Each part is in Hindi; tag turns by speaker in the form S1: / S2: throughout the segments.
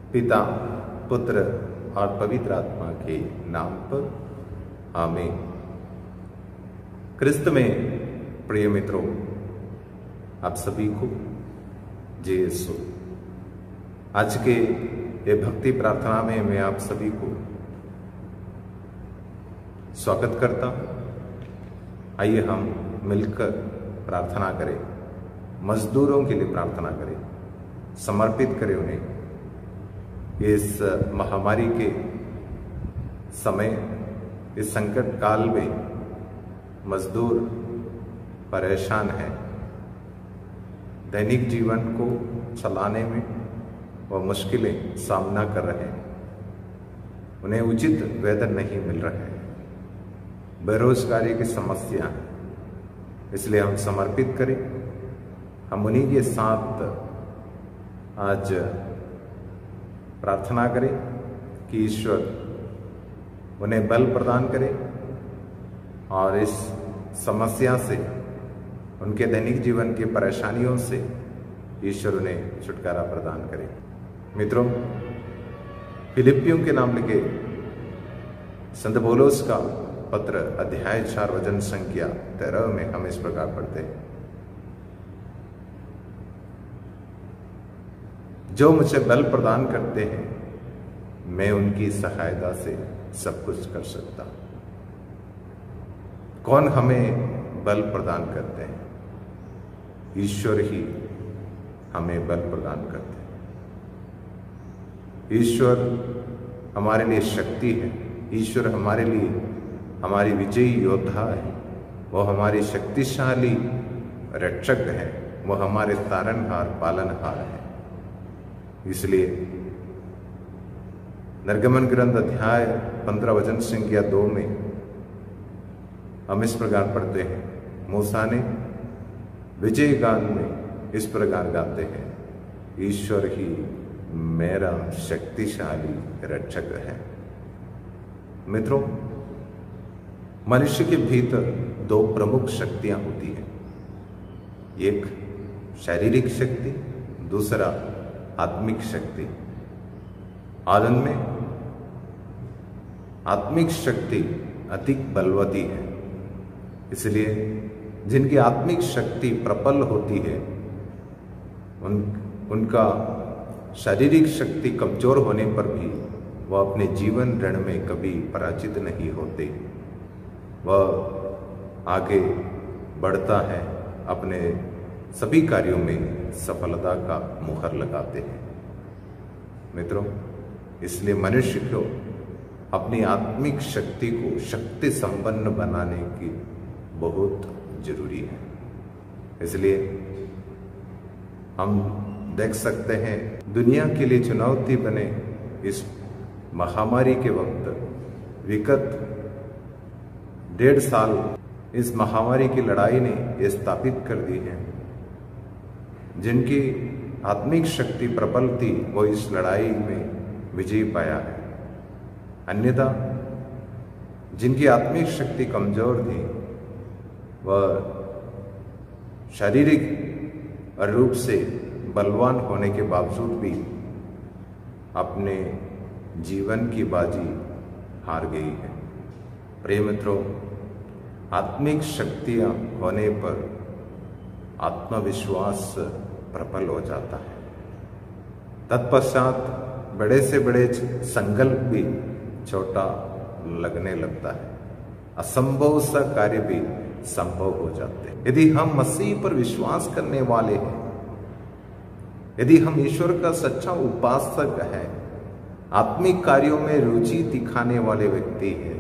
S1: पिता, पुत्र और पवित्र आत्मा के नाम पर आमीन। क्रिस्त में प्रिय मित्रों, आप सभी को जय यीशु। आज के ये भक्ति प्रार्थना में मैं आप सभी को स्वागत करता हूं। आइए हम मिलकर प्रार्थना करें, मजदूरों के लिए प्रार्थना करें, समर्पित करें उन्हें। इस महामारी के समय, इस संकट काल में मजदूर परेशान हैं। दैनिक जीवन को चलाने में वह मुश्किलें सामना कर रहे हैं। उन्हें उचित वेतन नहीं मिल रहा है, बेरोजगारी की समस्या है। इसलिए हम समर्पित करें, हम उन्हीं के साथ आज प्रार्थना करें कि ईश्वर उन्हें बल प्रदान करे और इस समस्या से, उनके दैनिक जीवन की परेशानियों से ईश्वर उन्हें छुटकारा प्रदान करे। मित्रों, फिलिपियों के नाम लिखे संत पौलुस का पत्र अध्याय 4 वचन संख्या 13 में हम इस प्रकार पढ़ते हैं, जो मुझे बल प्रदान करते हैं, मैं उनकी सहायता से सब कुछ कर सकता हूं। कौन हमें बल प्रदान करते हैं? ईश्वर ही हमें बल प्रदान करते हैं। ईश्वर हमारे लिए शक्ति है, ईश्वर हमारे लिए हमारी विजयी योद्धा है, वो हमारी शक्तिशाली रक्षक है, वो हमारे तारनहार पालनहार है। इसलिए निर्गमन ग्रंथ अध्याय 15 वचन संख्या 2 में हम इस प्रकार पढ़ते हैं, मूसा ने विजय गान में इस प्रकार गाते हैं, ईश्वर ही मेरा शक्तिशाली रक्षक है। मित्रों, मनुष्य के भीतर 2 प्रमुख शक्तियां होती हैं, एक शारीरिक शक्ति, दूसरा आत्मिक शक्ति। आनंद में आत्मिक शक्ति अधिक बलवती है, इसलिए जिनकी आत्मिक शक्ति प्रबल होती है, उनका शारीरिक शक्ति कमजोर होने पर भी वह अपने जीवन रण में कभी पराजित नहीं होते। वह आगे बढ़ता है, अपने सभी कार्यों में सफलता का मुहर लगाते हैं। मित्रों, इसलिए मनुष्य को अपनी आत्मिक शक्ति को शक्ति संपन्न बनाने की बहुत जरूरी है। इसलिए हम देख सकते हैं, दुनिया के लिए चुनौती बने इस महामारी के वक्त विगत 1.5 साल इस महामारी की लड़ाई ने यह स्थापित कर दी है, जिनकी आत्मिक शक्ति प्रबल थी वो इस लड़ाई में विजय पाया है। अन्यथा जिनकी आत्मिक शक्ति कमजोर थी, वह शारीरिक रूप से बलवान होने के बावजूद भी अपने जीवन की बाजी हार गई है। प्रिय मित्रों, आत्मिक शक्तियां होने पर आत्मविश्वास प्रबल हो जाता है। तत्पश्चात बड़े से बड़े संकल्प भी छोटा लगने लगता है, असंभव सा कार्य भी संभव हो जाते हैं। यदि हम मसीह पर विश्वास करने वाले हैं, यदि हम ईश्वर का सच्चा उपासक हैं, आत्मिक कार्यों में रुचि दिखाने वाले व्यक्ति हैं,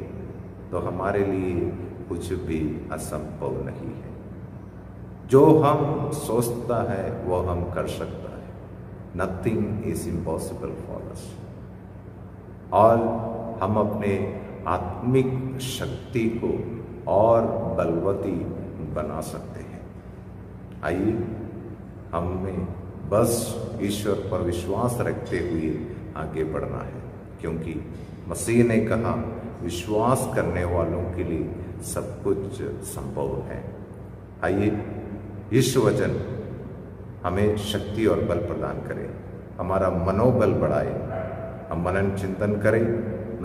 S1: तो हमारे लिए कुछ भी असंभव नहीं है। जो हम सोचता है वो हम कर सकता है। Nothing is impossible for us. और हम अपने आत्मिक शक्ति को और बलवती बना सकते हैं। आइए हमें बस ईश्वर पर विश्वास रखते हुए आगे बढ़ना है, क्योंकि मसीह ने कहा, विश्वास करने वालों के लिए सब कुछ संभव है। आइए इस वचन हमें शक्ति और बल प्रदान करे। हमारा मनोबल बढ़ाए। हम मनन चिंतन करें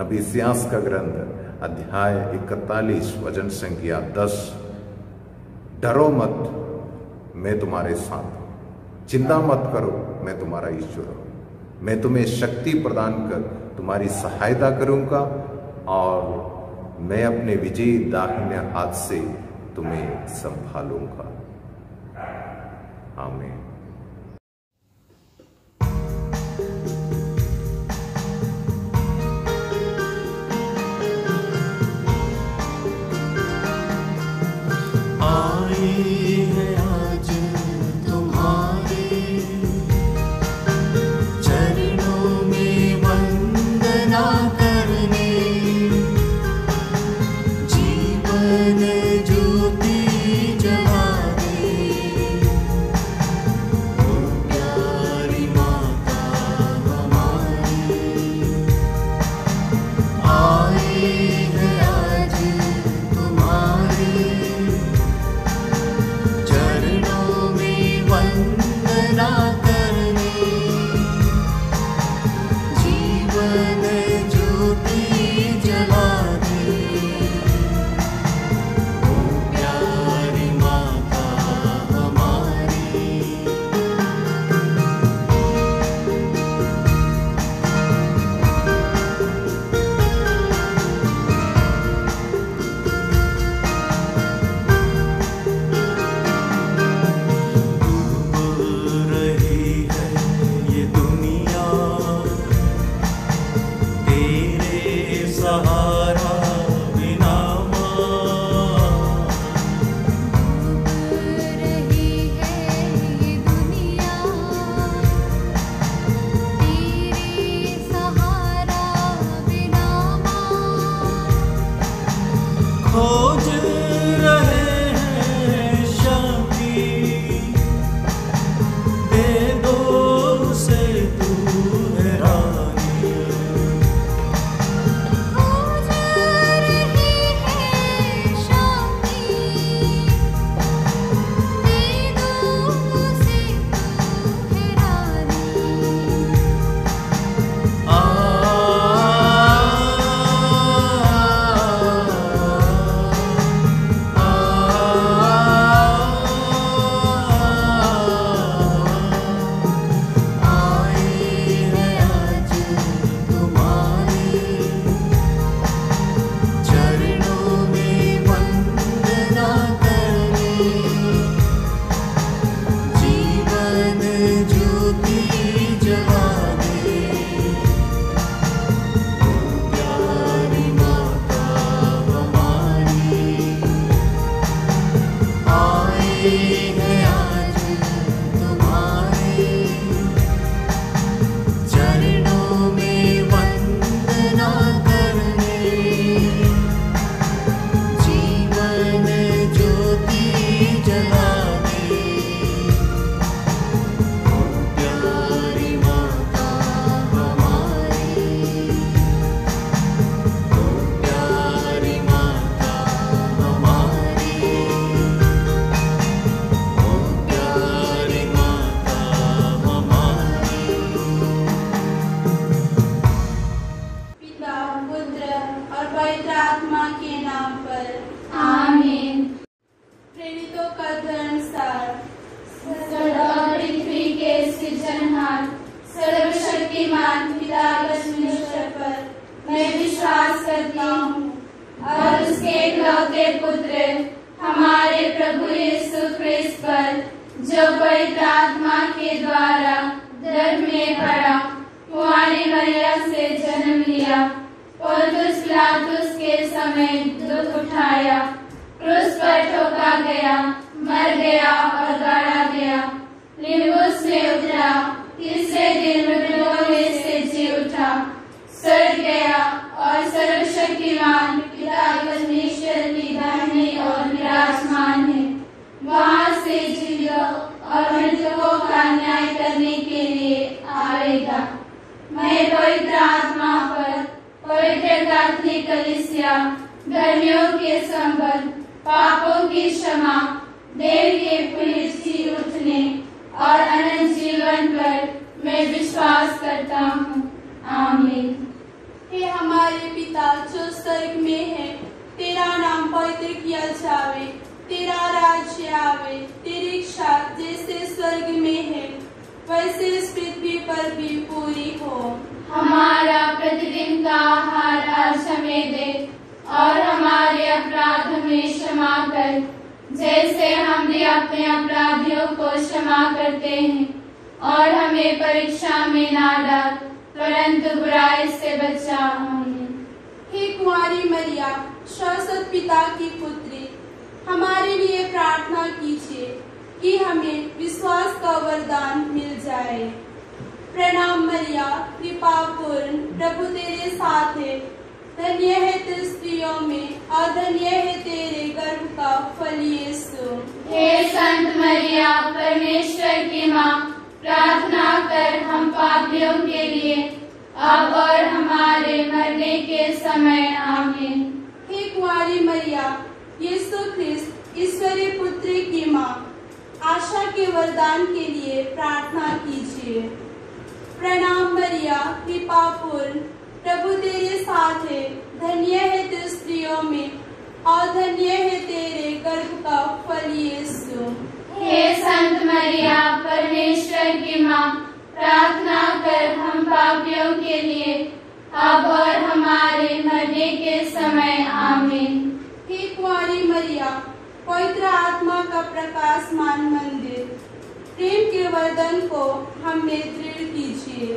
S1: नबी इस्यास का ग्रंथ अध्याय 41 वचन संख्या 10। डरो मत, मैं तुम्हारे साथ हूं। चिंता मत करो, मैं तुम्हारा ईश्वर हूं। मैं तुम्हें शक्ति प्रदान कर तुम्हारी सहायता करूंगा और मैं अपने विजयी दाहिने हाथ से तुम्हें संभालूंगा। आमीन।
S2: देव के पुनः जी उठने और अनंत जीवन पर मैं विश्वास करता हूँ। आमीन।
S3: हे हमारे पिता जो स्वर्ग में है, तेरा नाम पवित्र किया जावे, तेरा राज्य आवे, तेरी इच्छा जैसे स्वर्ग में है वैसे इस पृथ्वी पर भी पूरी हो।
S2: हमारा प्रतिदिन का आहार आज हमें दे, और हमारे अपराध हमें क्षमा कर, जैसे हम भी अपने अपराधियों को क्षमा करते हैं, और हमें परीक्षा में ना डाल, परंतु बुराई से बचा। आमीन।
S3: हे कुंवारी मरिया, शाश्वत पिता की पुत्री, हमारे लिए प्रार्थना कीजिए कि हमें विश्वास का वरदान मिल जाए। प्रणाम मरिया, कृपा पूर्ण, प्रभु तेरे साथ है, धन्य है तू स्त्रियों में, और धन्य है तेरे गर्भ का फल यीशु।
S2: हे संत मरिया, परमेश्वर की माँ, प्रार्थना कर हम पापियों के लिए, अब और हमारे मरने के समय। आमीन।
S3: हे कुंवारी मरिया, यीशु ख्रिस्त ईश्वरीय पुत्र की माँ, आशा के वरदान के लिए प्रार्थना कीजिए। प्रणाम मरिया, कृपा पूर्ण, प्रभु तेरे साथ है, धन्य है तू स्त्रियों में, और धन्य है तेरे गर्भ का फल यीशु।
S2: हे संत मरिया, परमेश्वर की माँ, प्रार्थना कर हम पापियों के लिए, अब और हमारे मरने के समय। आमीन।
S3: हे कुंवारी मरिया, पवित्र आत्मा का प्रकाशमान मंदिर, प्रेम के वर्धन को हमें दृढ़ कीजिए।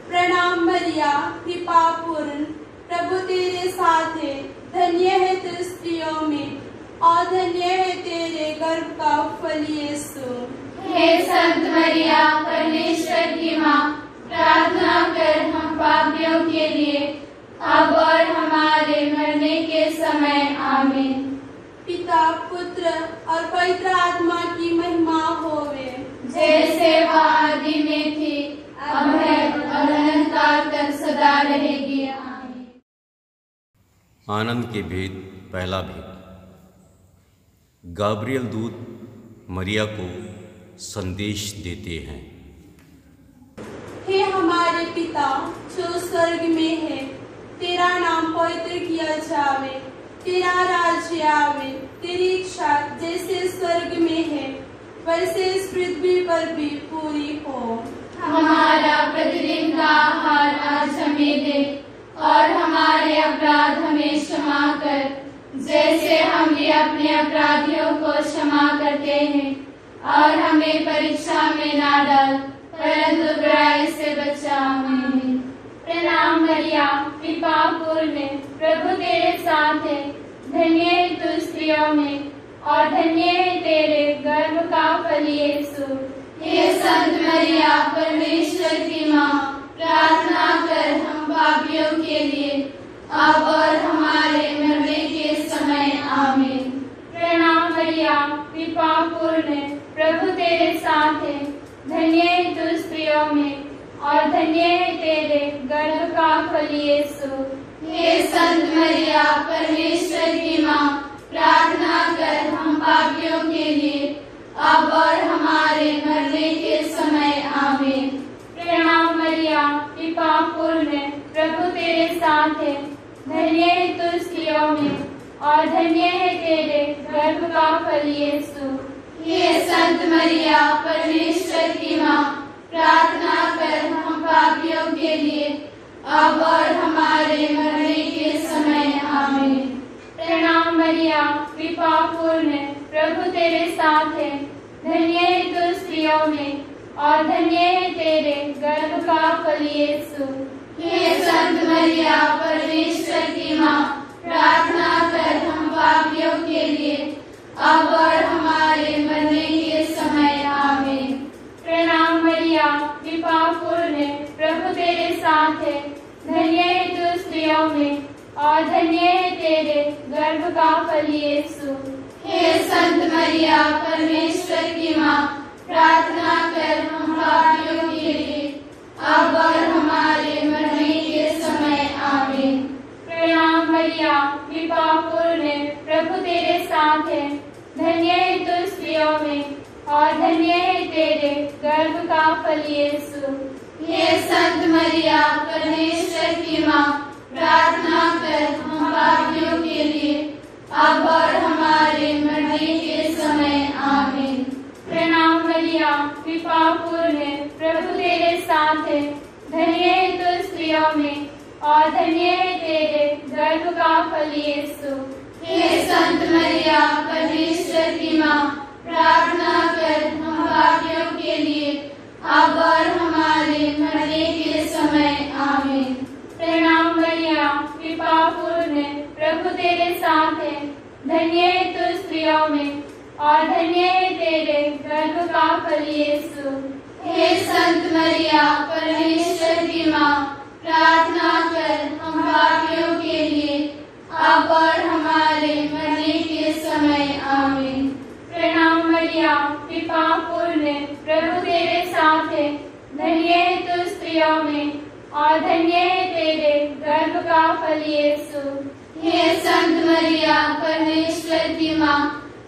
S3: प्रणाम मरिया, कृपा पूर्ण, प्रभु तेरे साथ है, धन्य है तू स्त्रियों में, और धन्य है तेरे गर्भ का फल यीशु।
S2: हे संत मरिया, परमेश्वर की माँ, प्रार्थना कर हम पापियों के लिए, अब और हमारे मरने के समय। आमीन।
S3: पिता, पुत्र और पवित्र आत्मा की महिमा होवे,
S2: जैसे वह आदि में थी, अब है और अनंतकाल तक सदा रहेगी। आमीन।
S4: आनंद के भेद। पहला भेद। गाब्रियल दूत मरिया को संदेश देते हैं।
S3: हे हमारे पिता जो स्वर्ग में है, तेरा नाम पवित्र किया जावे, तेरा राज्य आवे, तेरी इच्छा जैसे स्वर्ग में है वैसे इस पृथ्वी पर भी पूरी हो।
S2: हमारा प्रतिदिन का आहार आज हमें दे, और हमारे अपराध हमें क्षमा कर, जैसे हम भी अपने अपराधियों को क्षमा करते हैं, और हमें परीक्षा में ना डाल, परंतु बुराई से बचा। आमीन। प्रणाम मरिया, कृपा पूर्ण, प्रभु तेरे साथ है, धन्य है तू स्त्रियों में, और धन्य है तेरे गर्भ का फल यीशु। हे संत मरिया, परमेश्वर की माँ, प्रार्थना कर हम पापियों के लिए, अब और हमारे मरने के समय। आमीन। प्रणाम मरिया, कृपा पूर्ण, प्रभु तेरे साथ है, धन्य है तू स्त्रियों में, और धन्य है तेरे गर्भ का फल यीशु। हे संत मरिया, परमेश्वर की माँ, प्रार्थना कर हम पापियों के लिए, अब और हमारे मरने के समय। आमीन। प्रणाम मरिया, कृपा पूर्ण, प्रभु तेरे साथ है, धन्य है तू स्त्रियों में, और धन्य है तेरे गर्भ का फल यीशु। हे संत मरिया, परमेश्वर की माँ, प्रार्थना कर हम पापियों के लिए, अब और हमारे मरने के समय। आमीन। प्रणाम मरिया, कृपा पूर्ण, प्रभु तेरे साथ है, धन्य है तू स्त्रियों में, और धन्य है तेरे गर्भ का फल यीशु। हे संत मरिया, परमेश्वर की माँ, प्रार्थना कर हम पापियों के लिए, अब और हमारे मरने के समय। आमीन। प्रणाम मरिया, कृपा पूर्ण, प्रभु तेरे साथ है, धन्य है तू स्त्रियों में, और धन्य है तेरे गर्भ का फल यीशु। हे संत मरिया, परमेश्वर की माँ, प्रार्थना कर हम पापियों के लिए, अब और हमारे मरने के समय। आमीन। प्रणाम मरिया, कृपा पूर्ण, प्रभु तेरे साथ है, धन्य है तू स्त्रियों में, और धन्य है तेरे गर्भ का फल यीशु। हे संत मरिया परमेश्वर की माँ, प्रार्थना कर हम पापियों के लिए अब और हमारे मरने के समय आमीन।
S5: प्रणाम मरिया, कृपा पूर्ण, प्रभु तेरे साथ है, धन्य है तू स्त्रियों में और धन्य है तेरे गर्भ का फल यीशु।
S2: हे संत मरिया परमेश्वर की माँ, प्रार्थना कर हम पापियों के लिए अब और हमारे मरने के समय आमीन।
S5: प्रणाम मरिया, कृपा पूर्ण, प्रभु तेरे साथ है, धन्य है तू स्त्रियों में और धन्य है तेरे गर्भ का फल यीशु।
S2: हे संत मरिया परमेश्वर की माँ, प्रार्थना कर हम पापियों के लिए अब और हमारे मरने के समय आमीन।
S5: प्रणाम मरिया, कृपा पूर्ण, प्रभु तेरे साथ है, धन्य है तू स्त्रियों में और धन्य है तेरे गर्भ का फल यीशु।
S2: हे संत मरिया परमेश्वर की माँ,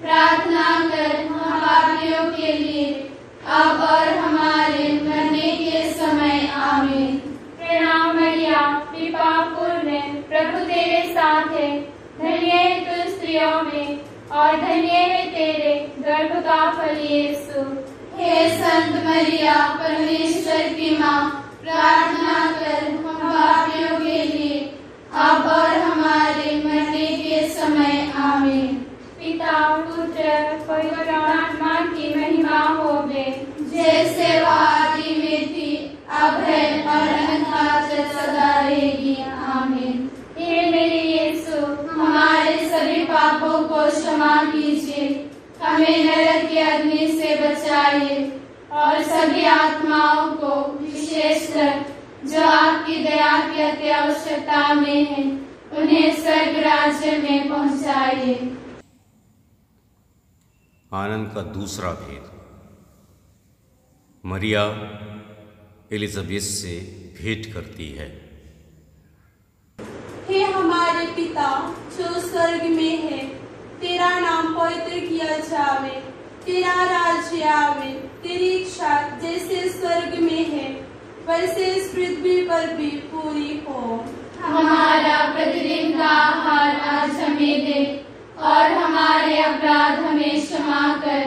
S2: प्रार्थना कर हम पापियों के लिए अब और हमारे मरने के समय आमीन।
S5: प्रणाम मरिया, कृपा पूर्ण, प्रभु तेरे साथ है, धन्य है तू स्त्रियों में और धन्य है तेरे गर्भ का फल यीशु।
S2: हे संत मरिया परमेश्वर की माँ, प्रार्थना कर हम पापियों के लिए अब और हमारे मरने के समय आमीन।
S5: पिता पुत्र पवित्र आत्मा की महिमा होवे,
S2: जैसे वह आदि में थी अब है और अनंत सदा रहेगी आमीन।
S5: हे मेरे यीशु,
S2: हमारे सभी पापों को क्षमा कीजिए, हमें नरक की अग्नि से बचाइए और सभी आत्माओं को विशेषकर जो आपकी दया की अति आवश्यकता में है उन्हें स्वर्ग राज्य में पहुंचाइए।
S4: आनंद का दूसरा भेद। मरिया एलिजाबेथ से भेंट करती है।
S3: हे हमारे पिता जो स्वर्ग में है, तेरा नाम पवित्र किया जावे, तेरा राज्य आवे, तेरी इच्छा जैसे स्वर्ग में है वैसे इस पृथ्वी पर भी पूरी हो।
S2: हमारा प्रतिदिन का आहार आज हमें दे और हमारे अपराध हमें क्षमा कर,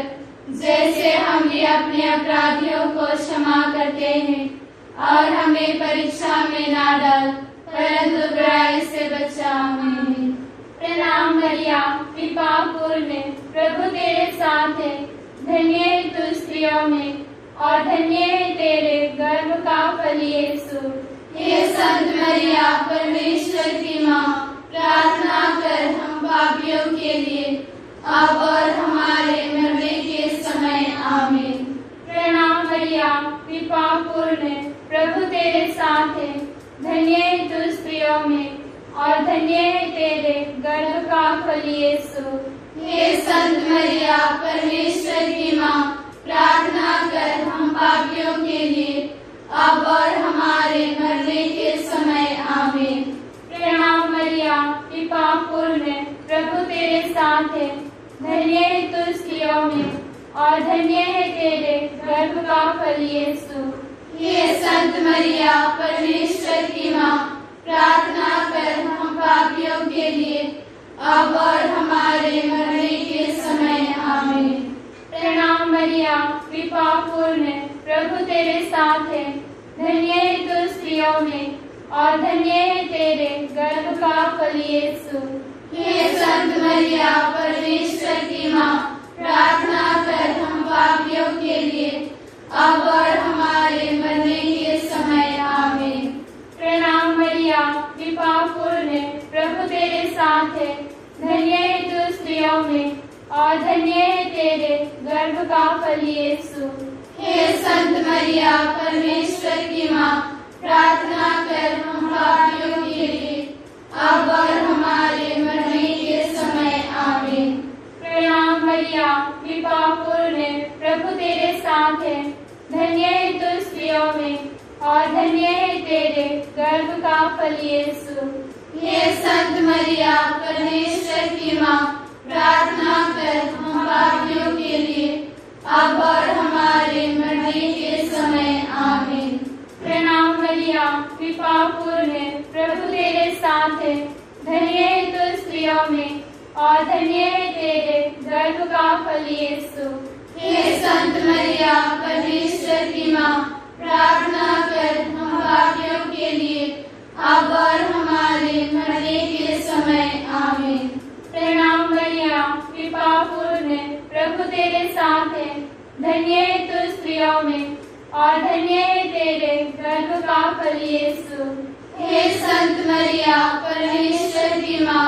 S2: जैसे हम भी अपने अपराधियों को क्षमा करते हैं, और हमें परीक्षा में ना डाल परंतु बुराई से बचा। आमीन।
S5: प्रणाम मरिया, कृपा पूर्ण, प्रभु तेरे साथ है, धन्य है तू स्त्रियों में और धन्य है तेरे गर्भ का फल यीशु।
S2: हे संत मरिया परमेश्वर की माँ, प्रार्थना कर हम पापियों के लिए अब और हमारे मरने के समय आमीन।
S5: प्रणाम मरिया, कृपा पूर्ण, प्रभु तेरे साथ है, धन्य है तू स्त्रियों में और धन्य है तेरे गर्भ का फल यीशु।
S2: हे संत मरिया परमेश्वर की माँ, प्रार्थना कर हम पापियों के लिए अब और हमारे मरने के समय आमीन।
S5: प्रणाम मरिया, कृपा पूर्ण, प्रभु तेरे साथ है, धन्य है तू स्त्रियों में और धन्य है तेरे गर्भ का फल यीशु।
S2: हे संत मरिया परमेश्वर की माँ, प्रार्थना कर हम पापियों के लिए अब और हमारे मरने के समय आमीन।
S5: प्रणाम मरिया, कृपा पूर्ण, प्रभु तेरे साथ है, धन्य है तू स्त्रियों में और धन्य है तेरे गर्भ का फल यीशु।
S2: हे संत मरिया परमेश्वर की माँ, प्रार्थना कर हम पापियों के लिए अब और हमारे मरने के समय आमीन।
S5: प्रणाम मरिया, कृपा पूर्ण, प्रभु तेरे साथ है, धन्य है तू स्त्रियों में और धन्य है तेरे गर्भ का फल यीशु।
S2: हे संत मरिया परमेश्वर की माँ, प्रार्थना कर हम पापियों के लिए अब और हमारे मरने के समय आमीन।
S5: प्रणाम मरिया, कृपा पूर्ण, प्रभु तेरे साथ है, धन्य है तू स्त्रियों में और धन्य है तेरे गर्भ का फल यीशु।
S2: हे संत मरिया परमेश्वर की माँ, प्रार्थना कर हम पापियों के लिए अब और हमारे मरने के समय आमीन।
S5: प्रणाम मरिया, कृपा पूर्ण, प्रभु तेरे साथ है, धन्य है तू स्त्रियों में और धन्य है तेरे गर्भ का फल यीशु।
S2: हे संत मरिया, परमेश्वर की माँ, प्रार्थना कर हम पापियों के लिए अब और हमारे मरने के समय आमीन।
S5: प्रणाम मरिया, कृपा पूर्ण, प्रभु तेरे साथ है, धन्य है तू स्त्रियों में और धन्य है तेरे गर्भ का फल यीशु।
S2: हे संत मरिया, परमेश्वर की माँ,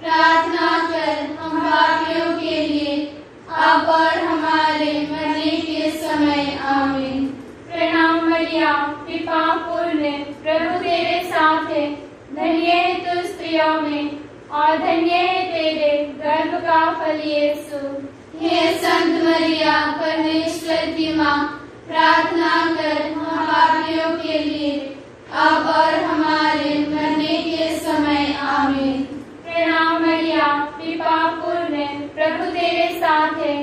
S2: प्रार्थना कर हम पापियों के लिए अब और हमारे मरने के समय आमीन।
S5: प्रणाम मरिया, कृपा पूर्ण, प्रभु तेरे साथ है, धन्य है तू स्त्रियों में और धन्य है तेरे गर्भ का फल यीशु।
S2: हे संत मरिया, परमेश्वर की माँ, प्रार्थना कर हम पापियों के लिए अब और हमारे मरने के समय आमीन।
S5: प्रणाम मरिया, कृपा पूर्ण, प्रभु तेरे साथ है,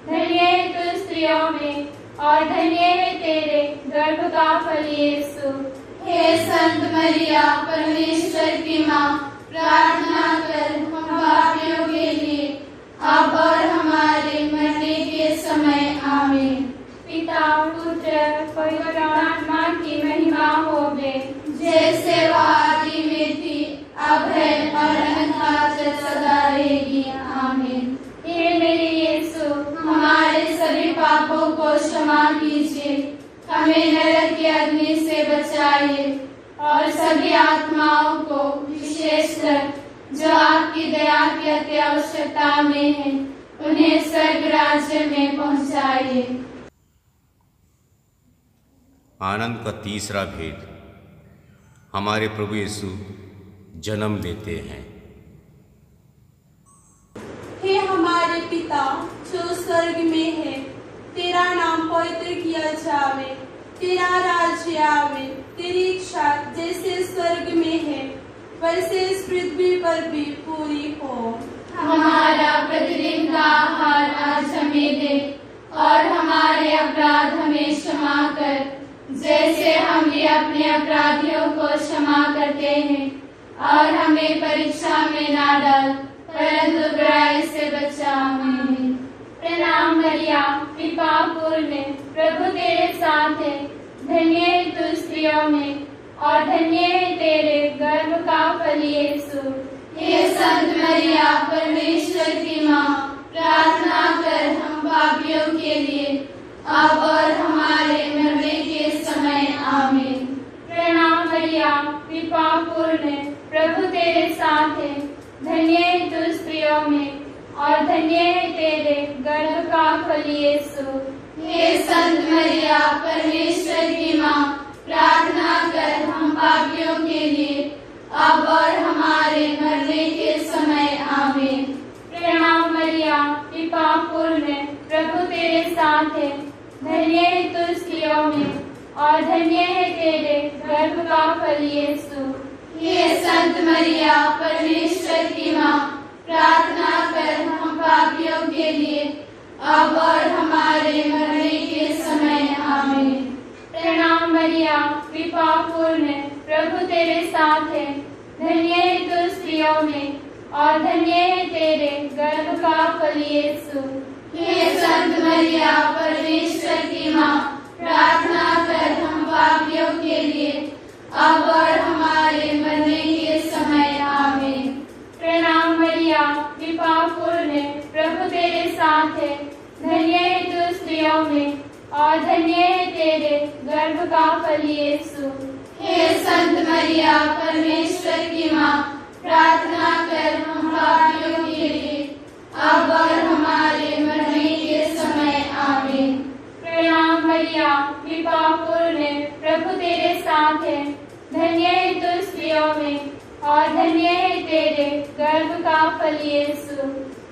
S5: धन्य है तू स्त्रियों में और धन्य है तेरे गर्भ का फल यीशु।
S2: हे संत मरिया, परमेश्वर की माँ, प्रार्थना कर हम पापियों के लिए अब और हमारे मरने के समय आमीन।
S5: पिता पुत्र पवित्र आत्मा की महिमा होवे,
S2: जैसे वह आदि में थी, अब है और अनंतकाल तक सदा रहेगी आमीन।
S5: हे मेरे यीशु,
S2: हमारे सभी पापों को क्षमा कीजिए, हमें नरक की अग्नि से बचाइए और सभी आत्माओं को, विशेषकर जो आपकी दया की अति आवश्यकता में है, उन्हें स्वर्ग राज्य में पहुंचाइए।
S4: आनंद का तीसरा भेद, हमारे प्रभु यीशु जन्म लेते हैं।
S3: हे हमारे पिता जो स्वर्ग में है, तेरा नाम पवित्र किया जावे, तेरा राज्य आवे, तेरी इच्छा जैसे स्वर्ग में है वैसे इस पृथ्वी पर भी पूरी हो।
S2: हमारा प्रतिदिन का आहार आज हमें दे और हमारे अपराध हमें क्षमा कर, जैसे हम भी अपने अपराधियों को क्षमा करते हैं, और हमें परीक्षा में ना डाल परंतु बुराई से बचा। आमीन।
S5: प्रणाम मरिया, कृपा पूर्ण, प्रभु तेरे साथ है, धन्य है तू स्त्रियों में और धन्य है तेरे गर्भ का फल यीशु।
S2: हे संत मरिया, परमेश्वर की माँ, प्रार्थना कर हम पापियों के लिए अब और हमारे मरने के समय आमीन।
S5: प्रणाम मरिया, कृपा पूर्ण, प्रभु तेरे साथ है, धन्य है तू स्त्रियों में और धन्य है तेरे गर्भ का फल यीशु।
S2: हे संत मरिया, परमेश्वर की माँ, प्रार्थना कर हम पापियों के लिए अब और हमारे मरने के समय आमीन।
S5: प्रणाम मरिया, कृपा पूर्ण, प्रभु तेरे साथ है, धन्य है तू स्त्रियों में और धन्य है तेरे गर्भ का फल यीशु।
S2: हे संत मरिया, परमेश्वर की माँ, प्रार्थना कर हम पापियों के लिए अब और हमारे मरने के समय आमीन।
S5: प्रणाम मरिया, कृपा पूर्ण, प्रभु तेरे साथ है, धन्य है तू स्त्रियों में और धन्य है तेरे गर्भ का फल यीशु।
S2: हे संत मरिया, परमेश्वर की माँ, प्रार्थना कर हम पापियों के लिए अब और हमारे मरने के समय आमीन।
S5: प्रणाम मरिया, कृपा पूर्ण, प्रभु तेरे साथ है, धन्य है तू स्त्रियों में और धन्य है तेरे गर्भ का फल यीशु।
S2: हे संत मरिया, परमेश्वर की माँ, प्रार्थना कर हम पापियों के लिए अब और हमारे मरने के समय आमीन।
S5: प्रणाम मरिया, कृपा पूर्ण, प्रभु तेरे साथ है, धन्य है तू स्त्रियों में और धन्य है तेरे गर्भ का फल यीशु।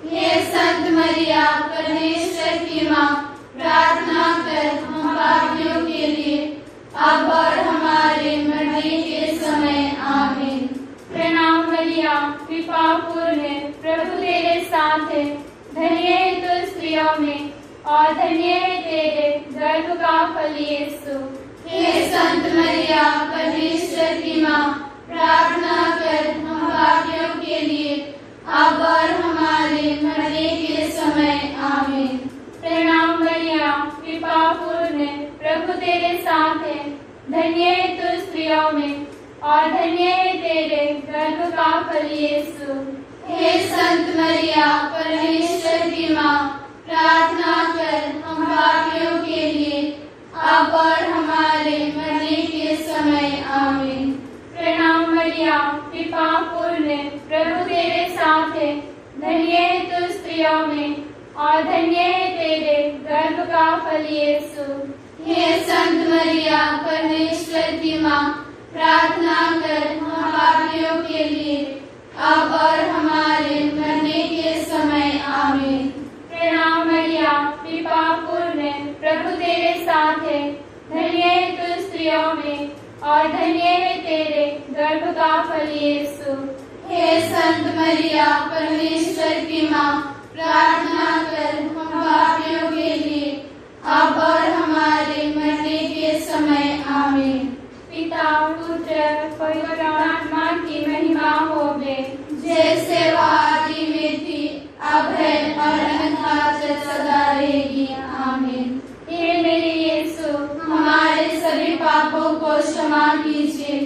S2: हे संत मरिया, परमेश्वर की माँ, प्रार्थना कर हम पापियों के लिए अब और हमारे मरने के समय आमीन।
S5: प्रणाम मरिया, कृपा पूर्ण, प्रभु तेरे साथ है, धन्य है तू स्त्रियों में और धन्य है तेरे गर्भ का फल यीशु।
S2: हे संत मरिया परमेश्वर की माँ, प्रार्थना कर हम पापियों के लिए अब और हमारे मरने के समय आमीन।
S5: प्रणाम मरिया, कृपा पूर्ण, प्रभु तेरे साथ है, धन्य है तू स्त्रियों में और धन्य है तेरे गर्भ का फल यीशु।
S2: हे संत मरिया परमेश्वर की माँ, प्रार्थना कर हम पापियों के लिए अब और हमारे मरने के समय आमीन।
S5: प्रणाम मरिया, कृपा पूर्ण, प्रभु तेरे साथ है, धन्य है तू स्त्रियों में और धन्य है तेरे गर्भ का फल यीशु।
S2: हे संत मरिया परमेश्वर की माँ, प्रार्थना कर हम पापियों के लिए अब और हमारे मरने के समय आमीन।
S5: प्रणाम मरिया, कृपा पूर्ण, प्रभु तेरे साथ है, धन्य है तू स्त्रियों में और धन्य है तेरे गर्भ का फल यीशु।
S2: हे संत मरिया परमेश्वर की माँ, प्रार्थना कर हम पापियों के लिए अब और हमारे मरने के समय आमीन।
S5: पिता पुत्र पवित्र आत्मा की महिमा होवे,
S2: जैसे वह आदि में थी अब है और अनंत सदा रहेगी आमीन।
S5: हे मेरे यीशु,
S2: हमारे सभी पापों को क्षमा कीजिए,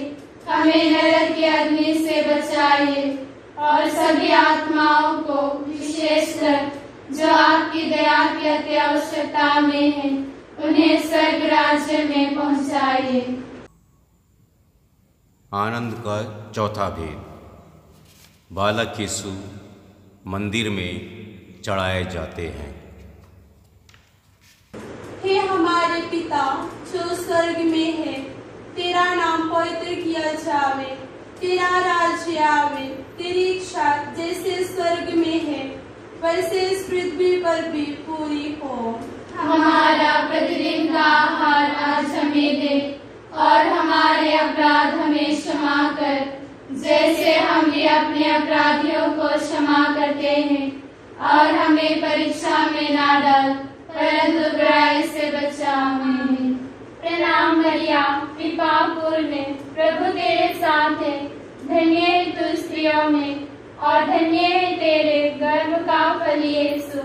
S2: हमें नरक की अग्नि से बचाइए और सभी आत्माओं को विशेषकर जो आपकी दया की अति आवश्यकता में है उन्हें स्वर्ग राज्य में पहुंचाइए।
S4: आनंद का चौथा भेद। बालक यीशु मंदिर में चढ़ाए जाते हैं।
S3: हे हमारे पिता जो स्वर्ग में है, तेरा नाम पवित्र किया जावे, तेरा राज्य आवे, तेरी इच्छा जैसे स्वर्ग में है वैसे इस पृथ्वी पर भी पूरी हो।
S2: हमारा प्रतिदिन का आहार आज हमें दे और हमारे अपराध हमें क्षमा कर, जैसे हम भी अपने अपराधियों को क्षमा करते हैं, और हमें परीक्षा में ना डाल परंतु बुराई से बचा। आमीन।
S5: प्रणाम मरिया, कृपा पूर्ण, प्रभु तेरे साथ है, धन्य है तू स्त्रियों में और धन्य है तेरे गर्भ का फल यीशु।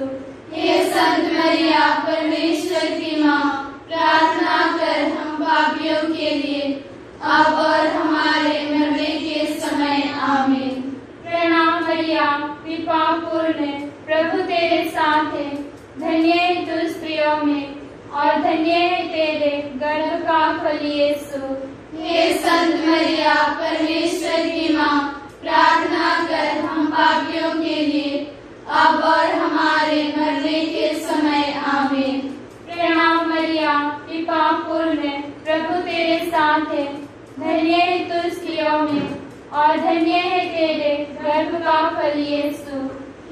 S2: हे संत मरिया परमेश्वर की माँ, प्रार्थना कर हम पापियों के लिए अब और हमारे मरने के समय आमीन।
S5: प्रणाम मरिया, कृपा पूर्ण, प्रभु तेरे साथ है, धन्य है तू स्त्रियों में और धन्य है तेरे गर्भ का फल यीशु।
S2: हे संत मरिया परमेश्वर की माँ, प्रार्थना कर हम पापियों के लिए अब और हमारे मरने के समय आमीन।
S5: प्रणाम मरिया, कृपा पूर्ण, प्रभु तेरे साथ है, धन्य है तू स्त्रियों में और धन्य है तेरे गर्भ का फल यीशु।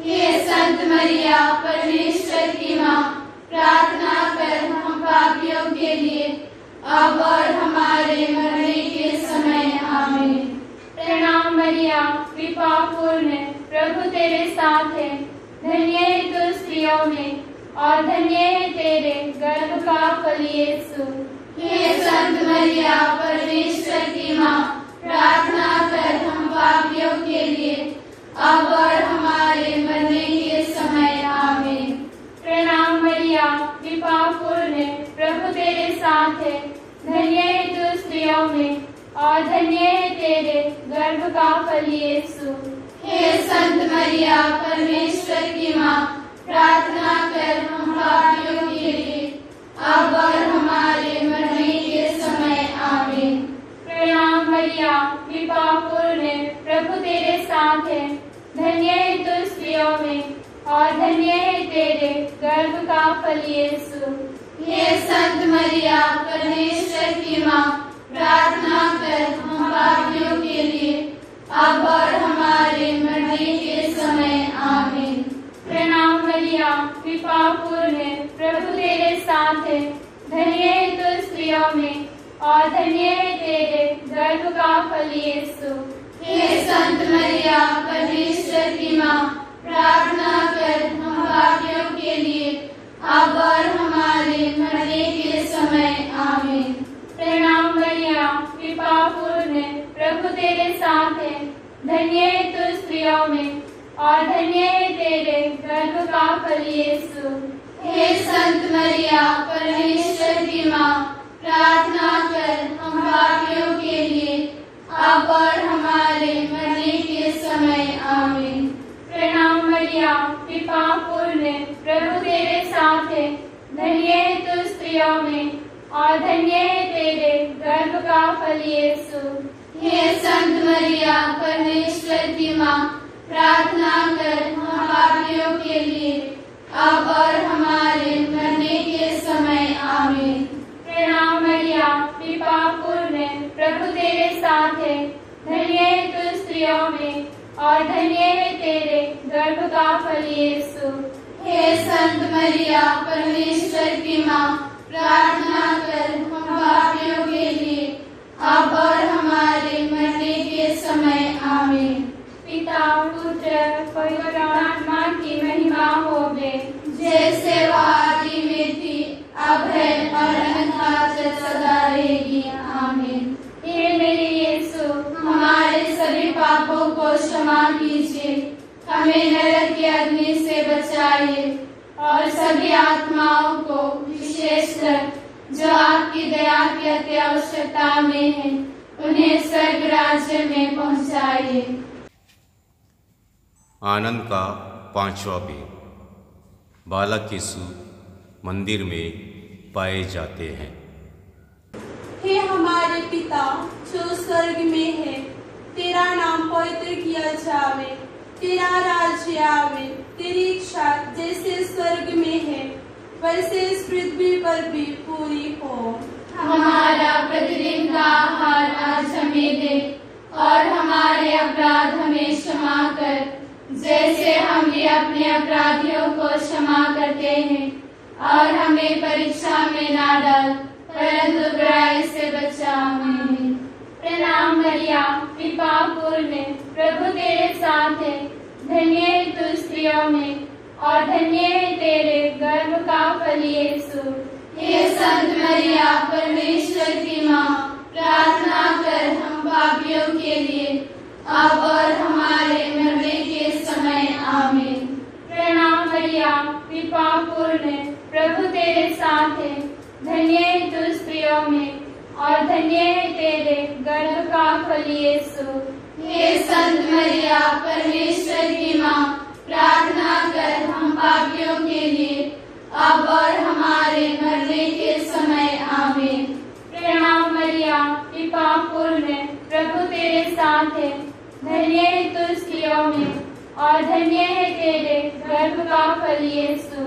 S2: हे संत मरिया परमेश्वर की माँ, प्रार्थना कर हम पापियों के लिए अब और हमारे मरने के समय आमीन।
S5: प्रणाम मरिया, कृपा पूर्ण, प्रभु तेरे साथ है, धन्य है तू स्त्रियों में और धन्य है तेरे गर्भ का फल यीशु।
S2: हे संत मरिया परमेश्वर की माँ, प्रार्थना कर हम पापियों के लिए अब और हमारे मरने के समय आमीन।
S5: प्रणाम मरिया, कृपा पूर्ण, प्रभु तेरे साथ है, धन्य है तू स्त्रियों में और धन्य है तेरे गर्भ का फल यीशु।
S2: हे संत मरिया परमेश्वर की माँ, प्रार्थना कर हम पापियों के लिए अब और हमारे मरने के समय आमीन।
S5: प्रणाम मरिया, कृपा पूर्ण, प्रभु तेरे साथ है, धन्य है तू स्त्रियों में और धन्य है तेरे गर्भ का फल यीशु।
S2: हे संत मरिया परमेश्वर की माँ, प्रार्थना कर हम पापियों के लिए अब और हमारे मरने के समय आमीन।
S5: प्रणाम मरिया, कृपा पूर्ण, प्रभु तेरे साथ है, धन्य है तू स्त्रियों में और धन्य है तेरे गर्भ का फल यीशु।
S2: हे संत मरिया परमेश्वर की माँ, प्रार्थना कर हम पापियों के लिए अब और हमारे मरने के समय आमीन।
S5: धन्य है तू स्त्रियों में और धन्य है तेरे गर्भ का फल यीशु।
S2: हे संत मरिया, परमेश्वर की माँ, प्रार्थना कर हम पापियों के लिए, अब और हमारे मरने के समय। आमीन।
S5: प्रणाम मरिया, कृपा पूर्ण, प्रभु तेरे साथ है। धन्य है तू स्त्रियों में और धन्य है तेरे गर्भ का फल यीशु।
S2: हे संत मरिया, परमेश्वर की माँ, प्रार्थना कर हम पापियों के लिए, अब और हमारे मरने के समय। आमीन।
S5: प्रणाम मरिया, कृपा पूर्ण, प्रभु तेरे साथ है। धन्य है तू स्त्रियों में और धन्य है तेरे गर्भ का फल यीशु।
S2: हे संत मरिया, परमेश्वर की माँ, प्रार्थना कर हम पापियों के लिए, अब और हमारे मरने के समय। आमीन।
S5: पिता, पुत्र, पवित्र आत्मा की महिमा होवे,
S2: जैसे वह आदि में थी, अब है और अनंत सदा रहेगी। आमीन।
S5: हे मेरे यीशु,
S2: हमारे सभी पापों को क्षमा कीजिए, हमें नरक की अग्नि से बचाइए और सभी आत्माओं को, विशेषकर जो आपकी दया की अति आवश्यकता में है, उन्हें स्वर्ग राज्य में पहुंचाइए।
S4: आनंद का पांचवा भेद। बालक यीशु मंदिर में पाए जाते हैं।
S3: हे हमारे पिता जो स्वर्ग में है, तेरा नाम पवित्र किया जावे, तेरा राज्य आवे, तेरी इच्छा जैसे स्वर्ग में है वैसे इस पृथ्वी पर भी पूरी हो।
S2: हमारा प्रतिदिन का आहार आज हमें दे और हमारे अपराध हमें क्षमा कर, जैसे हम भी अपने अपराधियों को क्षमा करते हैं, और हमें परीक्षा में ना डाल, परंतु बुराई से बचा। आमीन।
S5: प्रणाम मरिया, कृपा पूर्ण, प्रभु तेरे साथ है। धन्य है तू स्त्रियों में और धन्य है तेरे गर्भ का फल यीशु।
S2: हे संत मरिया, परमेश्वर की माँ, प्रार्थना कर हम पापियों के लिए, अब और हमारे मरने के समय। आमीन।
S5: प्रणाम मरिया, कृपा पूर्ण, प्रभु तेरे साथ है। धन्य है तू स्त्रियों में और धन्य है तेरे गर्भ का फल यीशु।
S2: हे संत मरिया, परमेश्वर की माँ, प्रार्थना कर हम पापियों के लिए, अब और हमारे मरने के समय। आमीन।
S5: प्रणाम मरिया, कृपा पूर्ण, प्रभु तेरे साथ है। धन्य है तू स्त्रियों में और धन्य है तेरे गर्भ का फल यीशु।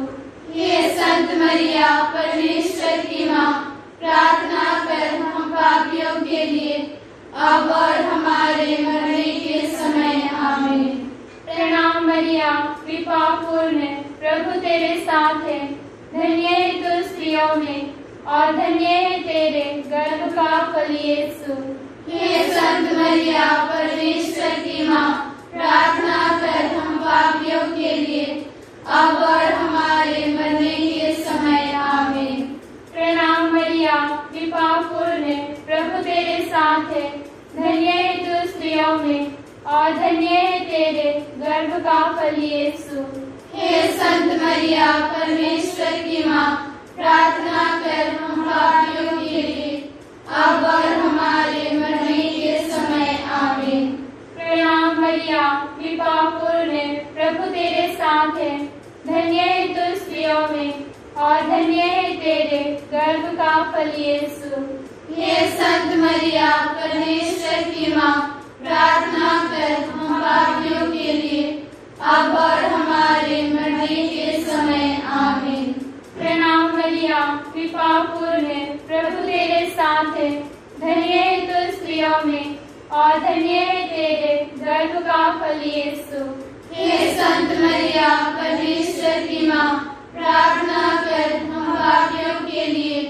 S2: हे संत मरिया, परमेश्वर की माँ, प्रार्थना कर हम पापियों के लिए, अब और हमारे मरने के समय। आमीन।
S5: प्रणाम मरिया, कृपा पूर्ण, प्रभु तेरे साथ है। धन्य है तू स्त्रियों में और धन्य है तेरे गर्भ का फल यीशु।
S2: हे संत मरिया, परमेश्वर की माँ, प्रार्थना कर हम पापियों के लिए, अब और हमारे मरने के समय। आमीन।
S5: प्रणाम मरिया, कृपा पूर्ण, प्रभु तेरे साथ है। धन्य है तू स्त्रियों में और धन्य है तेरे गर्भ का फल यीशु।
S2: हे संत मरिया, परमेश्वर की माँ, प्रार्थना कर हम पापियों के लिए, अब और हमारे मरने के समय। आमीन।
S5: प्रणाम मरिया, कृपा पूर्ण, प्रभु तेरे साथ है। धन्य है तू स्त्रियों में और धन्य है तेरे गर्भ का फल यीशु।
S2: हे संत मरिया, परमेश्वर की माँ, प्रार्थना कर हम पापियों के लिए, अब और हमारे मरने के समय। आमीन।
S5: प्रणाम मरिया, कृपा पूर्ण, प्रभु तेरे साथ है। धन्य है तू स्त्रियों में और धन्य है तेरे गर्भ का फल यीशु।
S2: हे संत मरिया, परमेश्वर की माँ, प्रार्थना कर हम पापियों के लिए,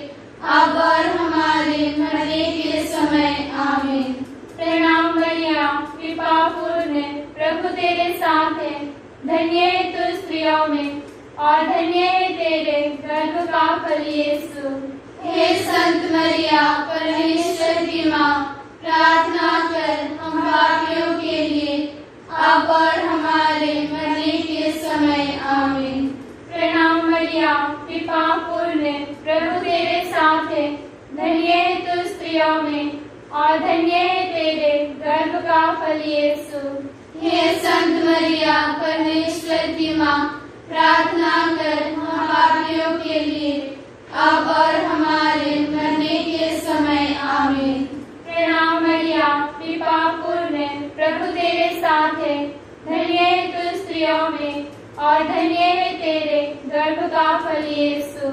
S2: अब और हमारे मरने के समय। आमीन।
S5: प्रणाम मरिया, कृपा पूर्ण, प्रभु तेरे साथ है। धन्य है तू स्त्रियों में और धन्य है तेरे गर्भ का फल यीशु।
S2: हे संत मरिया, परमेश्वर की माँ, प्रार्थना कर हम पापियों के लिए, अब और हमारे मरने के समय आमीन।
S5: प्रणाम मरिया, कृपा पूर्ण, प्रभु तेरे साथ है, धन्य है तू स्त्रियों में और धन्य है तेरे गर्भ का फल यीशु।
S2: हे संत मरिया, परमेश्वर की माँ, प्रार्थना कर हम पापियों के लिए, अब और हमारे मरने के समय आमीन।
S5: प्रणाम मरिया, कृपा पूर्ण, प्रभु तेरे साथ है, धन्य है तू स्त्रियों में और धन्य है तेरे गर्भ का फल यीशु।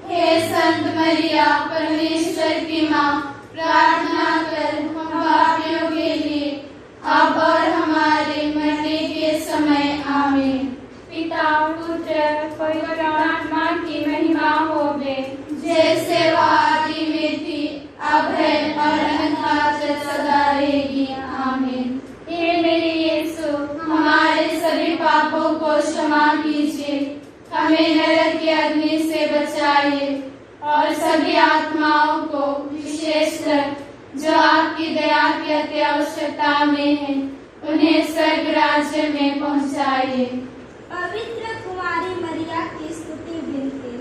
S2: हे संत मरिया, परमेश्वर की माँ, प्रार्थना कर हम पापियों के लिए, अब और हमारे मरने के समय आमीन।
S5: पिता पुत्र पवित्र आत्मा की महिमा होवे,
S2: जैसे वह आदि में थी, अब है और अनंतकाल तक सदा रहेगी आमीन।
S5: हे मेरे यीशु,
S2: हमारे सभी पापों को क्षमा कीजिए, हमें नरक की अग्नि से बचाइए और सभी आत्माओं को, विशेषकर जो आपकी दया की अति आवश्यकता में है, उन्हें स्वर्ग राज्य में पहुंचाइए।
S6: पवित्र कुमारी मरिया की स्तुति विनती।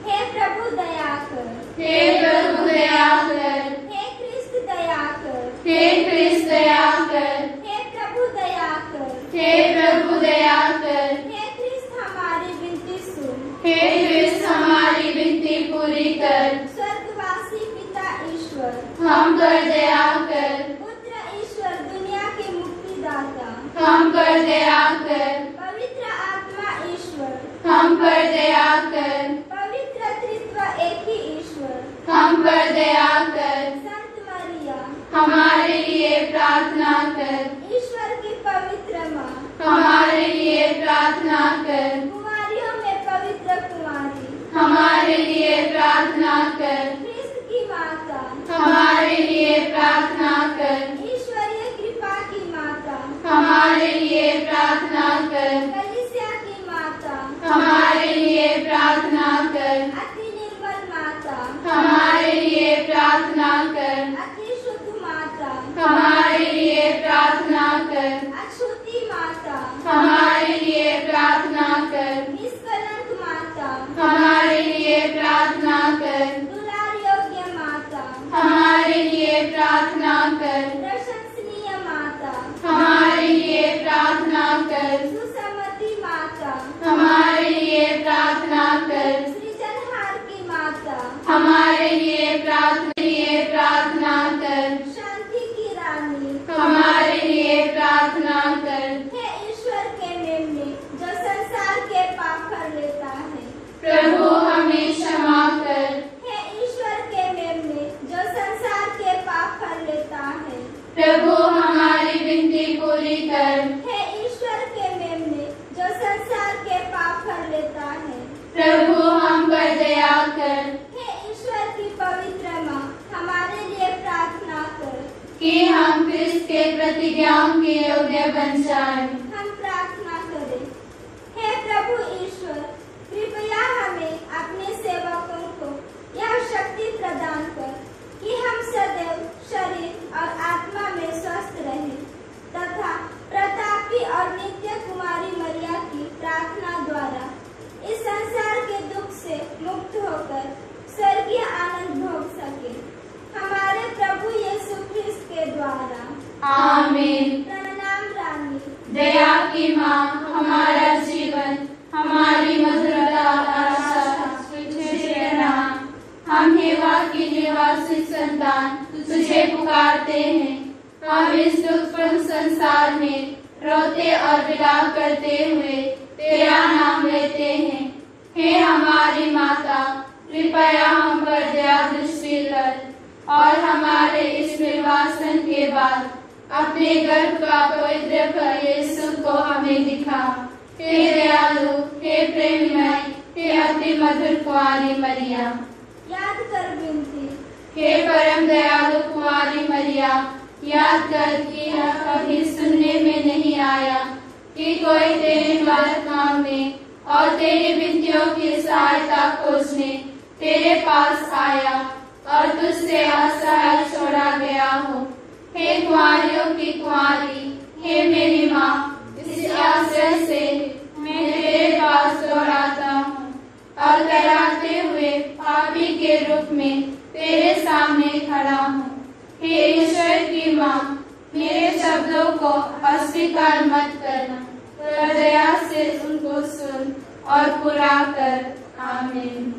S6: हे प्रभु दया कर,
S2: हे प्रभु दया कर,
S6: हे क्रिस्त दया कर,
S2: हे क्रिस्त दया कर,
S6: हे प्रभु दया कर,
S2: हे प्रभु दया कर,
S6: हे क्रिस्त हमारी विनती सुन,
S2: हे क्रिस्त हमारी विनती पूरी कर।
S6: स्वर्गवासी पिता ईश्वर,
S2: हम पर दया कर,
S6: पुत्र ईश्वर दुनिया के मुक्तिदाता,
S2: हम पर दया कर,
S6: पवित्र आत्मा ईश्वर,
S2: हम पर दया कर,
S6: पवित्र त्रित्व एक ही ईश्वर,
S2: हम पर दया कर।
S6: संत मरिया,
S2: हमारे लिए प्रार्थना कर,
S6: ईश्वर की पवित्र माँ,
S2: हमारे लिए प्रार्थना कर,
S6: कुमारियों में पवित्र कुमारी,
S2: हमारे लिए प्रार्थना कर,
S6: क्रिस्त की माता,
S2: हमारे लिए प्रार्थना कर,
S6: ईश्वरीय कृपा की माता,
S2: हमारे लिए प्रार्थना कर,
S6: कलीसिया की माता,
S2: हमारे लिए प्रार्थना कर,
S6: अति निर्मल माता,
S2: हमारे लिए प्रार्थना कर,
S6: अति शुद्ध माता,
S2: हमारे लिए प्रार्थना कर,
S6: अछूती माता,
S2: हमारे लिए प्रार्थना कर,
S6: निष्कलंक माता,
S2: हमारे लिए प्रार्थना कर,
S6: दुलार योग्य माता,
S2: हमारे लिए प्रार्थना कर,
S6: प्रशंसनीय माता,
S2: हमारे लिए प्रार्थना कर,
S6: सुसमति माता,
S2: हमारे लिए प्रार्थना कर,
S6: सृजनहार की माता,
S2: हमारे लिए प्रार्थना कर,
S6: शांति की रानी,
S2: हमारे लिए प्रार्थना कर।
S6: हे ईश्वर के मेमने जो संसार के पाप कर लेता है,
S2: प्रभु हमें क्षमा कर,
S6: हे ईश्वर के मेमने जो संसार के पाप कर लेता है,
S2: प्रभु हमारी विनती पूरी कर,
S6: हे ईश्वर के मेमने जो संसार के पाप कर लेता है,
S2: प्रभु हम पर दया कर,
S6: हे ईश्वर की पवित्र माँ, हमारे लिए प्रार्थना कर,
S2: कि हम क्रिस्त के प्रतिज्ञाओं के योग्य बन जाएं।
S6: हम प्रार्थना करें। हे प्रभु ईश्वर, कृपया हमें अपने सेवकों को यह शक्ति प्रदान कर कि हम सदैव शरीर और आत्मा में स्वस्थ रहें तथा प्रतापी और नित्य कुमारी मरिया की प्रार्थना द्वारा इस संसार के दुख से मुक्त होकर स्वर्गीय आनंद भोग सके। हमारे प्रभु यीशु ख्रिस्त के द्वारा।
S2: आमीन।
S6: प्रणाम रानी,
S2: दया की माँ, हमारा जीवन, हमारी मधुरता आशा, तुझे प्रणाम। हम हेवा की निवासी संतान तुझे पुकारते हैं। हम इस दुखपूर्ण संसार में रोते और विलाप करते हुए तेरा नाम लेते हैं। हे हमारी माता, कृपया हम पर दया दृष्टि कर और हमारे इस निर्वासन के बाद अपने गर्भ का पवित्र फल यीशु को हमें दिखा। हे दयालु, हे प्रेममय, हे अति मधुर कुंवारी मरिया।
S6: याद कर विनती।
S2: हे परम दयालु कुंवारी मरिया, याद कर कि यह कभी सुनने में नहीं आया कि कोई तेरी मदद मांगने और तेरी विनतियों की सहायता खोजने तेरे पास आया और तुझसे असहाय छोड़ा गया हो। हे कुंवारियों की कुंवारी, हे मेरी माँ, शब्दों को अस्वीकार मत करना, पर दया से उनको सुन और पूरा कर। आमीन।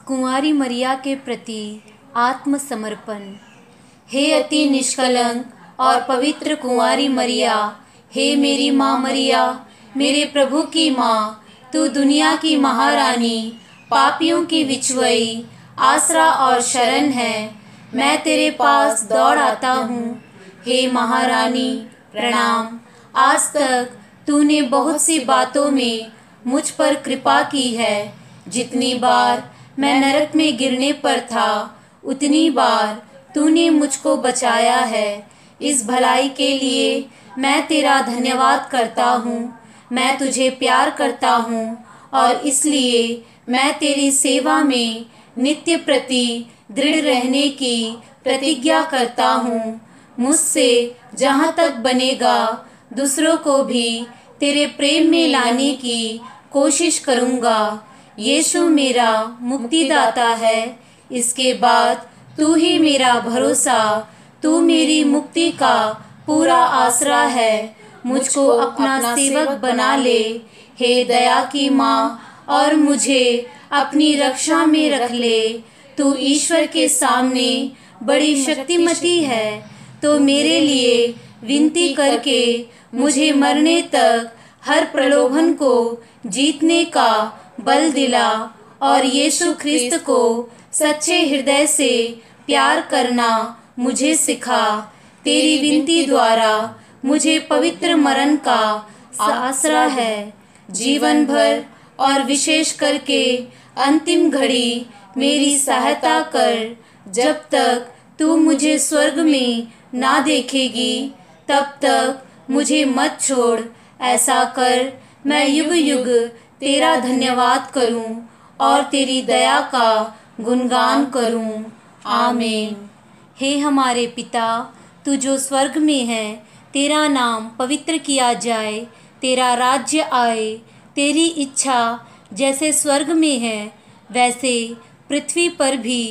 S7: कुंवारी मरिया के प्रति आत्मसमर्पण। हे अति निष्कलंक और पवित्र कुंवारी मरिया, हे मेरी माँ मरिया, मेरे प्रभु की माँ, तू दुनिया की महारानी, पापियों की विचवई, आसरा और शरण है। मैं तेरे पास दौड़ आता हूँ। हे महारानी, प्रणाम। आज तक तूने बहुत सी बातों में मुझ पर कृपा की है। जितनी बार मैं नरक में गिरने पर था, उतनी बार तूने मुझको बचाया है। इस भलाई के लिए मैं तेरा धन्यवाद करता हूँ। मैं तुझे प्यार करता हूँ और इसलिए मैं तेरी सेवा में नित्य प्रति दृढ़ रहने की प्रतिज्ञा करता हूँ। मुझसे जहाँ तक बनेगा दूसरों को भी तेरे प्रेम में लाने की कोशिश करूँगा। यीशु मेरा मुक्तिदाता है। इसके बाद तू ही मेरा भरोसा, तू मेरी मुक्ति का पूरा आसरा है। मुझको अपना सेवक बना ले, हे दया की माँ, और मुझे अपनी रक्षा में रख ले। तू ईश्वर के सामने बड़ी शक्तिमती है, तो मेरे लिए विनती करके मुझे मरने तक हर प्रलोभन को जीतने का बल दिला और यीशु ख्रिस्त को सच्चे हृदय से प्यार करना मुझे सिखा। तेरी विनती द्वारा मुझे पवित्र मरण का आसरा है। जीवन भर और विशेष करके अंतिम घड़ी मेरी सहायता कर। जब तक तू मुझे स्वर्ग में ना देखेगी, तब तक मुझे मत छोड़। ऐसा कर मैं युग युग तेरा धन्यवाद करूं और तेरी दया का गुणगान करूं। आमीन। हे हमारे पिता, तू जो स्वर्ग में है, तेरा नाम पवित्र किया जाए, तेरा राज्य आए, तेरी इच्छा जैसे स्वर्ग में है वैसे पृथ्वी पर भी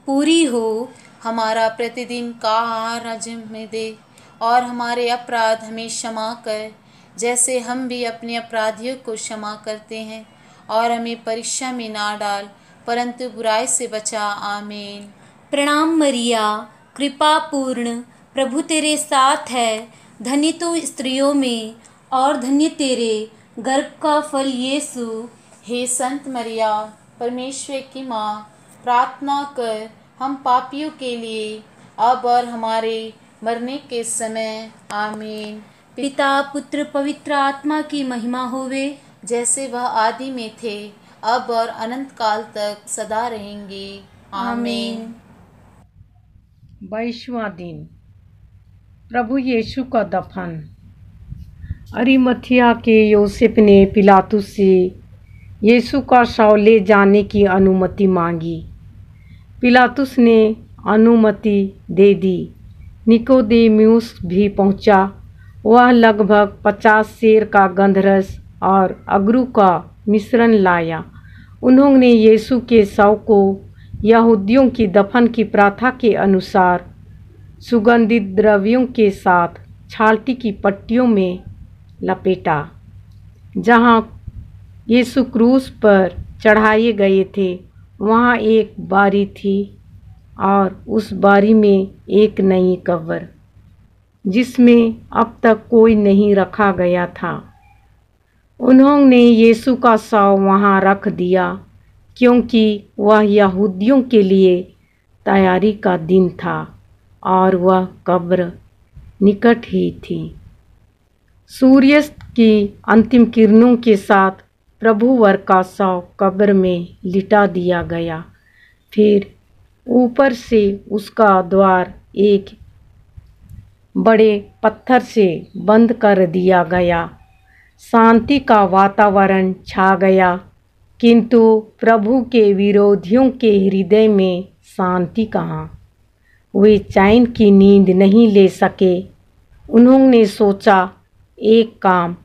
S7: पूरी हो।
S8: हमारा प्रतिदिन का आहार आज हमें दे, और हमारे अपराध हमें क्षमा कर, जैसे हम भी अपने अपराधियों को क्षमा करते हैं। और हमें परीक्षा में ना डाल, परंतु बुराई से बचा। आमीन।
S7: प्रणाम मरिया, कृपा पूर्ण, प्रभु तेरे साथ है। धन्य तू स्त्रियों में और धन्य तेरे गर्भ का फल यीशु।
S8: हे संत मरिया, परमेश्वर की माँ, प्रार्थना कर हम पापियों के लिए, अब और हमारे मरने के समय। आमीन।
S7: पिता, पुत्र, पवित्र आत्मा की महिमा होवे,
S8: जैसे वह आदि में थे, अब और अनंत काल तक सदा रहेंगे। आमीन।
S9: 22वां दिन, प्रभु यीशु का दफन। अरिमथिया के योसेफ ने पिलातुस से यीशु का शव ले जाने की अनुमति मांगी। पिलातुस ने अनुमति दे दी। निकोदेमुस भी पहुंचा। वह लगभग 50 सेर का गंधरस और अगरू का मिश्रण लाया। उन्होंने यीशु के शव को यहूदियों की दफन की प्रथा के अनुसार सुगंधित द्रव्यों के साथ छालटी की पट्टियों में लपेटा। जहाँ यीशु क्रूस पर चढ़ाए गए थे, वहाँ एक बारी थी और उस बारी में एक नई कब्र, जिसमें अब तक कोई नहीं रखा गया था। उन्होंने यीशु का शव वहाँ रख दिया, क्योंकि वह यहूदियों के लिए तैयारी का दिन था और वह कब्र निकट ही थी। सूर्यास्त की अंतिम किरणों के साथ प्रभुवर का शव कब्र में लिटा दिया गया। फिर ऊपर से उसका द्वार एक बड़े पत्थर से बंद कर दिया गया। शांति का वातावरण छा गया, किंतु प्रभु के विरोधियों के हृदय में शांति कहाँ। वे चैन की नींद नहीं ले सके। उन्होंने सोचा एक काम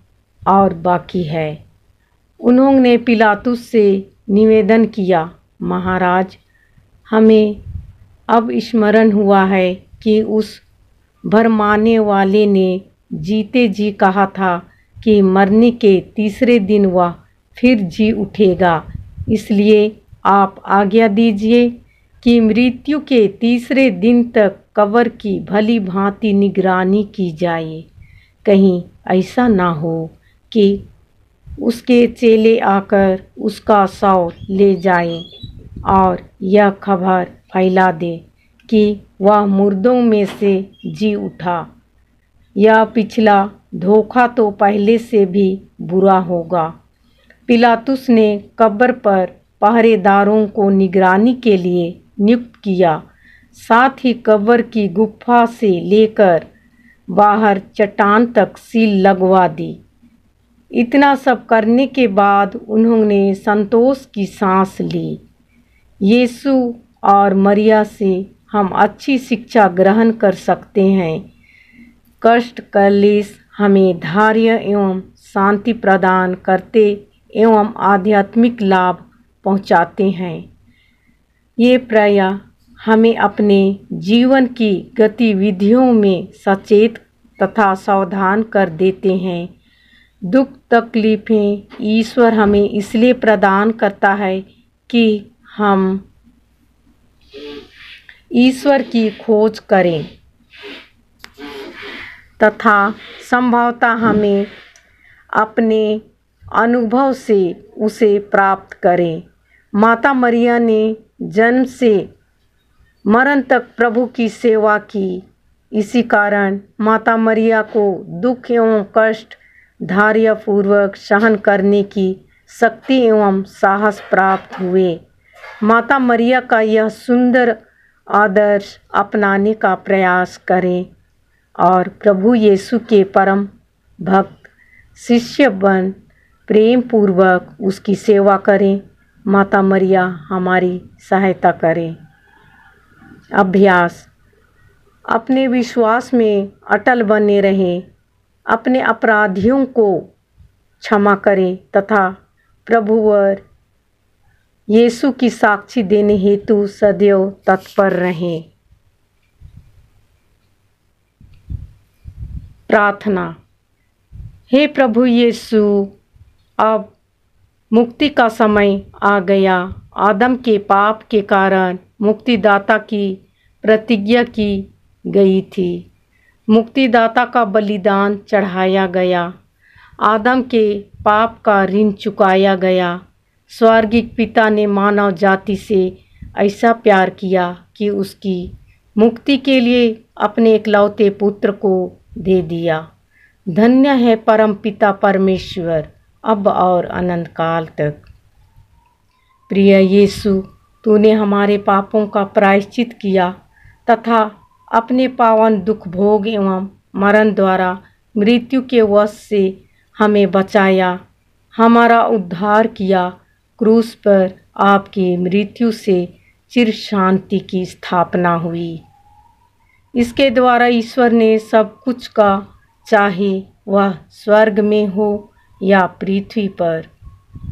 S9: और बाकी है। उन्होंने पिलातुस से निवेदन किया, महाराज, हमें अब स्मरण हुआ है कि उस भरमाने वाले ने जीते जी कहा था कि मरने के तीसरे दिन वह फिर जी उठेगा। इसलिए आप आज्ञा दीजिए कि मृत्यु के तीसरे दिन तक कब्र की भली भांति निगरानी की जाए। कहीं ऐसा ना हो कि उसके चेले आकर उसका शव ले जाएं और यह खबर फैला दे कि वह मुर्दों में से जी उठा। यह पिछला धोखा तो पहले से भी बुरा होगा। पिलातुस ने कब्र पर पहरेदारों को निगरानी के लिए नियुक्त किया। साथ ही कब्र की गुफा से लेकर बाहर चट्टान तक सील लगवा दी। इतना सब करने के बाद उन्होंने संतोष की सांस ली। यीशु और मरिया से हम अच्छी शिक्षा ग्रहण कर सकते हैं। कष्ट क्लेश हमें धैर्य एवं शांति प्रदान करते एवं आध्यात्मिक लाभ पहुँचाते हैं। ये प्रायः हमें अपने जीवन की गतिविधियों में सचेत तथा सावधान कर देते हैं। दुख तकलीफ़ें ईश्वर हमें इसलिए प्रदान करता है कि हम ईश्वर की खोज करें तथा संभवतः हमें अपने अनुभव से उसे प्राप्त करें। माता मरिया ने जन्म से मरण तक प्रभु की सेवा की। इसी कारण माता मरिया को दुख एवं कष्ट धैर्यपूर्वक सहन करने की शक्ति एवं साहस प्राप्त हुए। माता मरिया का यह सुंदर आदर्श अपनाने का प्रयास करें और प्रभु यीशु के परम भक्त शिष्य बन प्रेम पूर्वक उसकी सेवा करें। माता मरिया हमारी सहायता करें। अभ्यास, अपने विश्वास में अटल बने रहें। अपने अपराधियों को क्षमा करें तथा प्रभुवर यीशु की साक्षी देने हेतु सदैव तत्पर रहें। प्रार्थना। हे प्रभु यीशु, अब मुक्ति का समय आ गया। आदम के पाप के कारण मुक्तिदाता की प्रतिज्ञा की गई थी। मुक्तिदाता का बलिदान चढ़ाया गया। आदम के पाप का ऋण चुकाया गया। स्वर्गिक पिता ने मानव जाति से ऐसा प्यार किया कि उसकी मुक्ति के लिए अपने इकलौते पुत्र को दे दिया। धन्य है परम पिता परमेश्वर, अब और अनंत काल तक। प्रिय यीशु, तूने हमारे पापों का प्रायश्चित किया तथा अपने पावन दुख भोग एवं मरण द्वारा मृत्यु के वश से हमें बचाया, हमारा उद्धार किया। क्रूस पर आपकी मृत्यु से चिर शांति की स्थापना हुई। इसके द्वारा ईश्वर ने सब कुछ का, चाहे वह स्वर्ग में हो या पृथ्वी पर,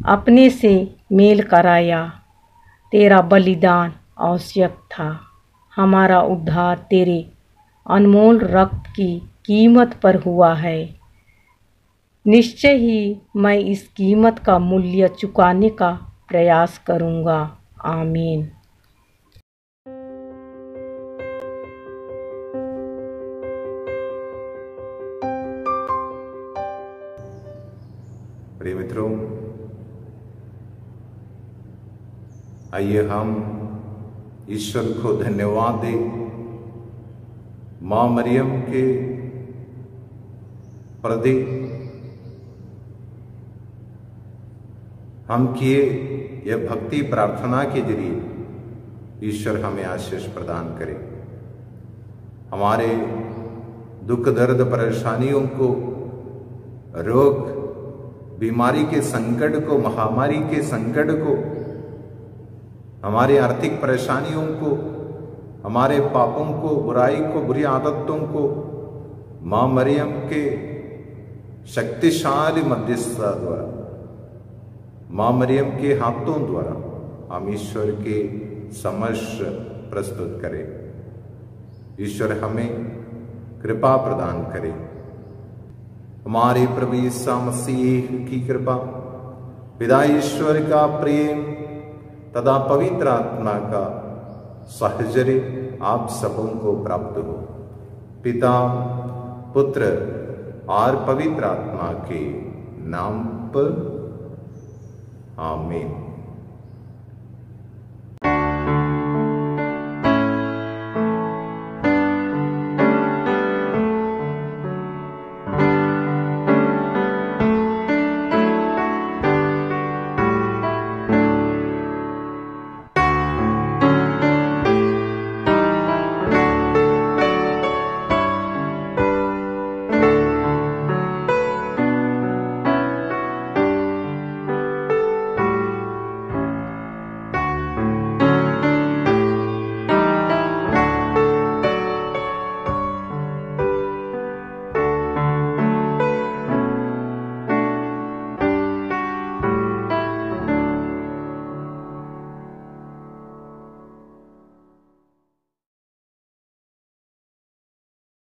S9: अपने से मेल कराया। तेरा बलिदान आवश्यक था। हमारा उद्धार तेरे अनमोल रक्त की कीमत पर हुआ है। निश्चय ही मैं इस कीमत का मूल्य चुकाने का प्रयास करूँगा। आमीन।
S1: प्रिय मित्रों, आइए हम ईश्वर को धन्यवाद दें। माँ मरियम के प्रति हम किए यह भक्ति प्रार्थना के जरिए ईश्वर हमें आशीष प्रदान करे। हमारे दुख दर्द परेशानियों को, रोग बीमारी के संकट को, महामारी के संकट को हमारी आर्थिक परेशानियों को, हमारे पापों को, बुराई को, बुरी आदतों को मां मरियम के शक्तिशाली मध्यस्थता द्वारा, मां मरियम के हाथों द्वारा हम ईश्वर के समक्ष प्रस्तुत करें। ईश्वर हमें कृपा प्रदान करे। हमारे प्रभु यीशु मसीह की कृपा, पिता ईश्वर का प्रेम तथा पवित्र आत्मा का साहचर्य आप सबों को प्राप्त हो। पिता, पुत्र और पवित्र आत्मा के नाम पर आमीन।